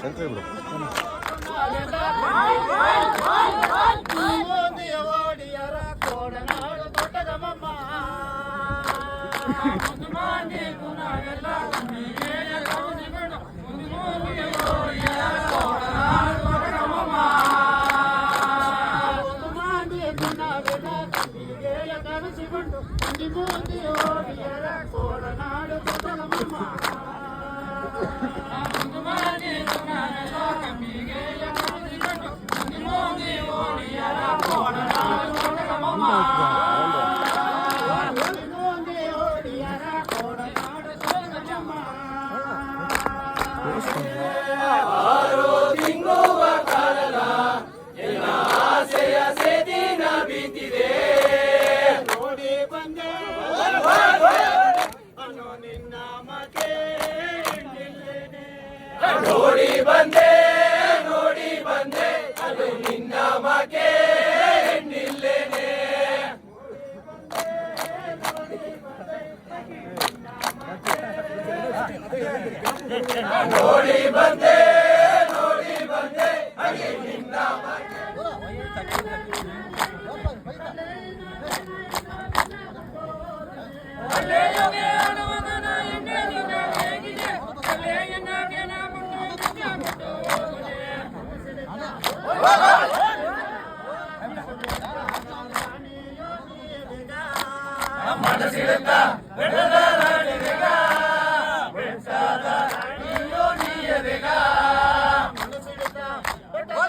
Central ಬಿಡು. ನೋಡಿ ಬಂದೆ ನೋಡಿ ಬಂದೆ ಅದು ನಿನ್ನ ಮಗೆ ನಿಲ್ಲೇನೆ. ನೋಡಿ ಬಂದೆ ನೋಡಿ ಬಂದೆ ಅದು ನಿನ್ನ ಮನಸ್ಸಿಡುತ್ತ ಬೆಟ್ಟದ ರಾಣಿಗ ಬೆಟ್ಟದ ರಾಣಿಯೋ ನೀಯದೆಗ ಮನಸ್ಸಿಡುತ್ತ ಬೆಟ್ಟದ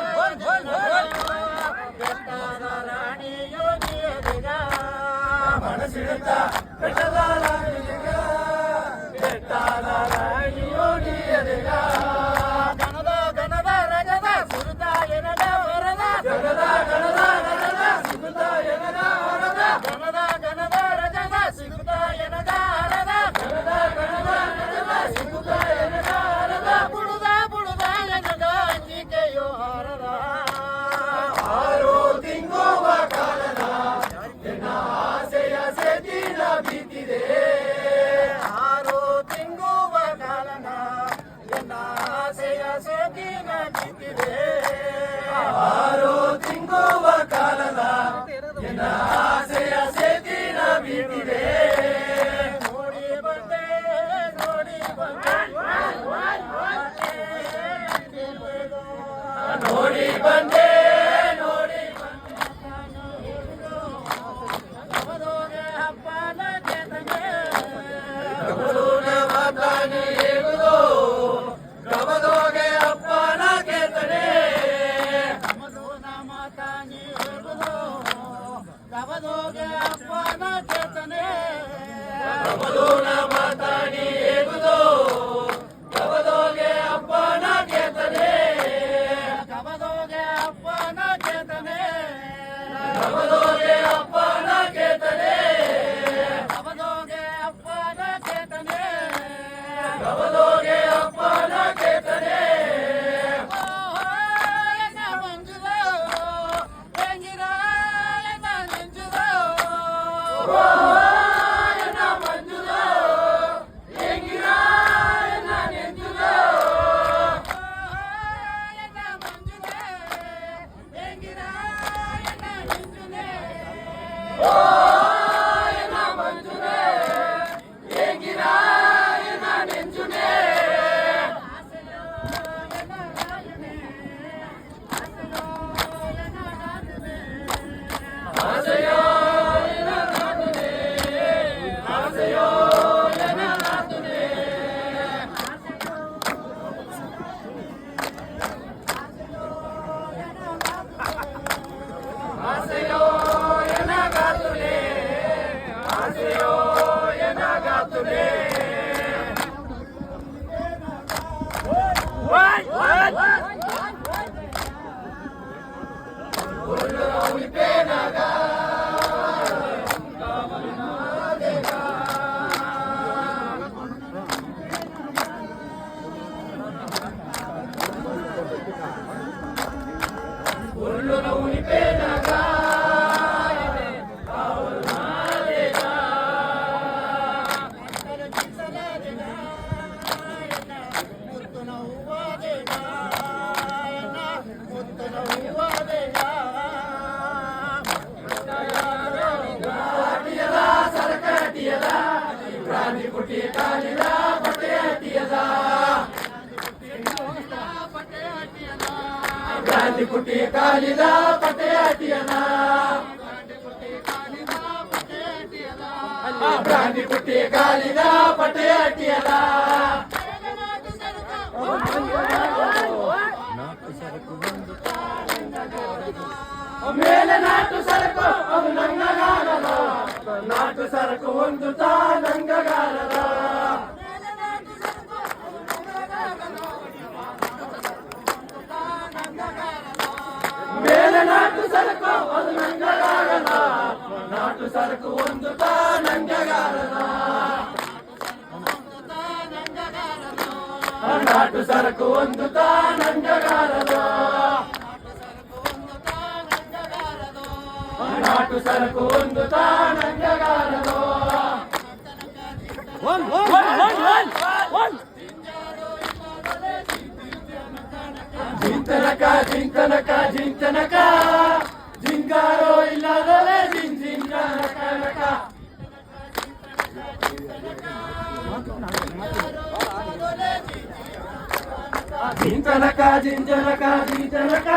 ರಾಣಿಯೋ ನೀಯದೆಗ ಮನಸ್ಸಿಡುತ್ತ ಬೆಟ್ಟದ ರಾಣಿಗ ಬೆಟ್ಟದ ರಾಣಿಯೋ ನೀಯದೆಗ ಗಣದ ಗಣದ ರಜದ ಸುರಿದ ಎನದ ವರದ ಗಣದ ಗಣದ ರಜದ ಸುರಿದ ಎನದ ವರದ ಗಣದ ಗಣದ ರಜದ ಸಿಗುತ್ತ ಎನದ ಹರದ ಗಣದ ಗಣದ ರಜದ ಸಿಗುತ್ತ ಎನದ ಹರದ ಬುಡುದ ಬುಡುದ ಎನದ ಅಂಜಿಕೆಯೋ ಹರದ 6 ತಿಂಗುವ ಕಾಲದ ಎನ್ನ ಆಸೆಯ ಸೆದಿನ ಬಿದ್ದಿದೆ. 6 ತಿಂಗುವ ಕಾಲನ ಎನ್ನ ಆಸೆಯ ಸೆದಿನ ಬಿದ್ದಿದೆ. 6 ತಿಂಗುವ ಕಾಲದ ಎನ್ನ ಆಸೆಯ ಸೆದಿನ ಬಿದ್ದಿದೆ. ನೋಡಿ ಬಂದೆ ನೋಡಿ ಬಂದೆ ನೋಡಿ ಬಂದೆ ನೋಡಿ ಬಂದೆ ಹಬ್ಬನ ಕೇತನೆ ಗಮದೋಗ ಮಾತಾನಿ ಹೇಗುದೋ ಗಮದೋಗೆ ಹಬ್ಬನ ಕೇತನೆ ಗಮದೋನ ಮಾತಾನಿ ಹೇಗುದೋ ಗಮದೋಗೆ ಹಬ್ಬನ ಕೇತನೆ ಗಮದೋನ ಮಾತಾನಿ ಹೇಗುದೋ ಗಮದೋಗೆ ಹಬ್ಬನ ಕೇತನೆ ಗಮದೋಗೆ ಹಬ್ಬನ ಕೇತನೆ ಗಮದೋಗೆ ಹಬ್ಬನ ಕೇತನೆ ಗಮದೋಗೆ ಹಬ್ಬನ ಕೇತನೆ ಗಮದೋಗೆ ಹಬ್ಬನ ಕೇತನೆ. ಎನ್ನ ಮಂಜುದೋ ಹೆಂಗಿರೋ ಎನ್ನ ನೆಂಜುದೋ ಎನ್ನ ಮಂಜುದೋ ಹೆಂಗಿರೋ ಎನ್ನ ನೆಂಜುದೋ ಎನ್ನ ಮಂಜುದೇ ಹೆಂಗಿರೋ ಎನ್ನ ನೆಂಜುದೇ ಎನ್ನ ಮಂಜುದೇ ಹೆಂಗಿರೋ ಎನ್ನ ನೆಂಜುದೇ ಬ್ರಾಂಡಿ ಪುಟ್ಟಿ ಕಾಲಿದ ಪಟಯಾಟಿಯನ ಬ್ರಾಂಡಿ ಪುಟ್ಟಿ ಕಾಲಿದ ಪಟಯಾಟಿಯನ ಮೇಲೆ ನಾಟು ಸರಕು ಅದು ನಂಗಗಾರದ ನಾಟು ಸರಕು ಒಂದು ನಂಗಗಾರದ ಮೇಲೆ ನಾಟು ಸರಕು ಅದು ನಂಗಗಾರದ ನಾಟು ಸರಕು ಒಂದು ನಂಗಗಾರದ ನಾಟು ಸರಕು ಒಂದು ನಂಗಗಾರದ ನಾಟು ಸರಕು ಒಂದು ನಂಗಗಾರದು ಜಿಂತನಕ ಜಿಂತನಕ ಜಿಂತನಕ ಜಿಂಗಾರೋ ಇಲ್ಲದಲೆ ಜಿಂಜಿಂಜನಕ ಜಿಂತನಕ ಜಿಂಜನಕ ಜಿಂತನಕ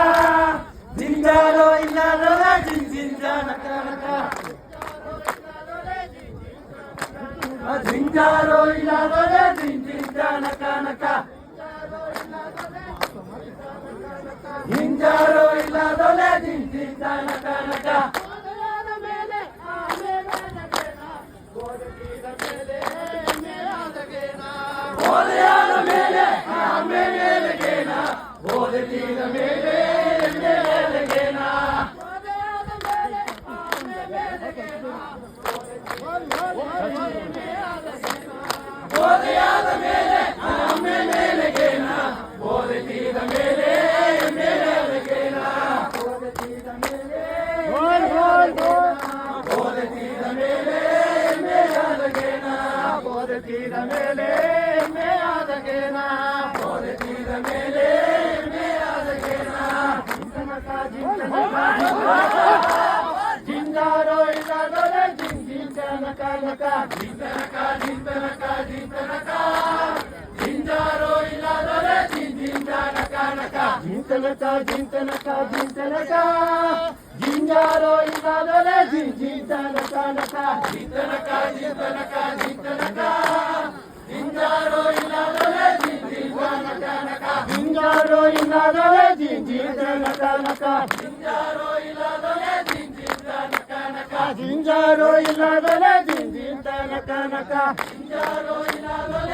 ಜಿಂಗಾರೋ ಇಲ್ಲದಲೆ ಜಿಂಜಿಂಜನಕ ಜಿಂಗಾರೋ ಇಲ್ಲದಲೆ ಜಿಂಜಿಂಜನಕ ಹಿಂಜಾರೋ ಇಲ್ಲದಲೆ ಜಿಂಜಿಂಜನಕ ಬೋಧೆಯಾದ ಮೇಲೆ ಮೇಲೆಗೇನ ಬೋಧೆಯಾದ ಮೇಲೆ ಮೇಲೆಗೇನ ಬೋಧೆಯಾದ ಮೇಲೆ ಮೇಲೆಗೇನ ಬೋಧೆಯಾದ ಮೇಲೆ ಮೇಲೆಗೇನ ಬೋಧೆಯಾದ ಮೇಲೆ ಬೋಧೆಯಾದ ಮೇಲೆ ಮೇಲೆಗೇನ ಬೋಧೆಯಾದ ಮೇಲೆ ಮೇಲೆಗೇನ ಬೋಧೆಯಾದ ಮೇಲೆ ಮೇಲೆಗೇನ ಜಿಂಗಾರೋ ಇಲ್ಲದಲೆ ಜಿಂಜಿಂಜನಕ ಜಿಂತನಕ ಜಿಂತನಕ ಜಿಂತನಕ ಜಿಂಜಾರೋ ಇಲ್ಲದಲೆ ಜಿಂಜಿಂಜನಕ ಜಿಂತನಕ ಜಿಂತನಕ ಜಿಂತನಕ ಜಿಂಜಾರೋ ಇಲ್ಲದಲೆ ಜಿಂಜಿಂಜನಕ ಜಿಂತನಕ ಜಿಂತನಕ ಜಿಂತನಕ ಜಿಂಜಾರೋ ಇಲ್ಲದಲೆ ಜಿಂಜಿಂಜನಕ ಜಿಂಜಾರೋ ಇಲ್ಲದಲೆ ಜಿಂಜಿಂಜನಕ ಜಿಂಜಾರೋ ಇಲ್ಲದಲೆ ಜಿಂಜಿಂಜನಕ ಜಿಂಜಾರೋ ಇಲ್ಲದಲೆ ಜಿಂಜಿಂಜನಕ ಜಿಂಜಾರೋ ಇಲ್ಲದಲೆ